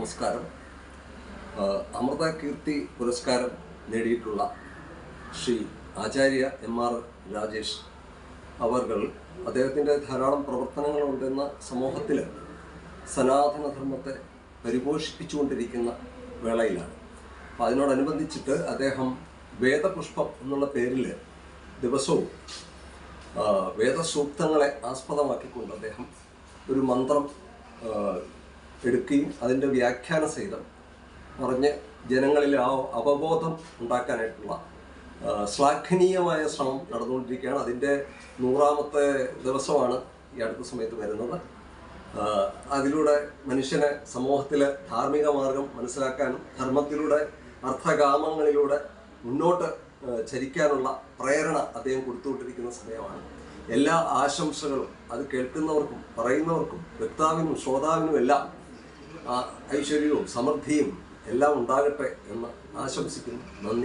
നമസ്കാരം. അമൃത കീർത്തി പുരസ്കാരം നേടിയിട്ടുള്ള ശ്രീ ആചാര്യ MR രാജേഷ് അവർകൾ അദ്ദേഹത്തിൻ്റെ ധാരാളം പ്രവർത്തനങ്ങളുണ്ടെന്ന സമൂഹത്തിൽ സനാതനധർമ്മത്തെ പരിപോഷിപ്പിച്ചുകൊണ്ടിരിക്കുന്ന വേളയിലാണ്. അപ്പോൾ അതിനോടനുബന്ധിച്ചിട്ട് അദ്ദേഹം വേദപുഷ്പം എന്നുള്ള പേരിൽ ദിവസവും വേദസൂക്തങ്ങളെ ആസ്പദമാക്കിക്കൊണ്ട് അദ്ദേഹം ഒരു മന്ത്രം എടുക്കുകയും അതിൻ്റെ വ്യാഖ്യാന സഹിതം പറഞ്ഞ് ജനങ്ങളിൽ ആ അവബോധം ഉണ്ടാക്കാനായിട്ടുള്ള ശ്ലാഘനീയമായ ശ്രമം നടന്നുകൊണ്ടിരിക്കുകയാണ്. അതിൻ്റെ 100ാമത്തെ ദിവസമാണ് ഈ അടുത്ത സമയത്ത് വരുന്നത്. അതിലൂടെ മനുഷ്യനെ സമൂഹത്തിലെ ധാർമ്മിക മാർഗം മനസ്സിലാക്കാനും ധർമ്മത്തിലൂടെ അർത്ഥകാമങ്ങളിലൂടെ മുന്നോട്ട് ചരിക്കാനുള്ള പ്രേരണ അദ്ദേഹം കൊടുത്തുകൊണ്ടിരിക്കുന്ന സമയമാണ്. എല്ലാ ആശംസകളും അത് കേൾക്കുന്നവർക്കും പറയുന്നവർക്കും വക്താവിനും ശ്രോതാവിനും എല്ലാം ഐശ്വര്യവും സമൃദ്ധിയും എല്ലാം ഉണ്ടാകട്ടെ എന്ന് ആശംസിക്കുന്നു. നന്ദി.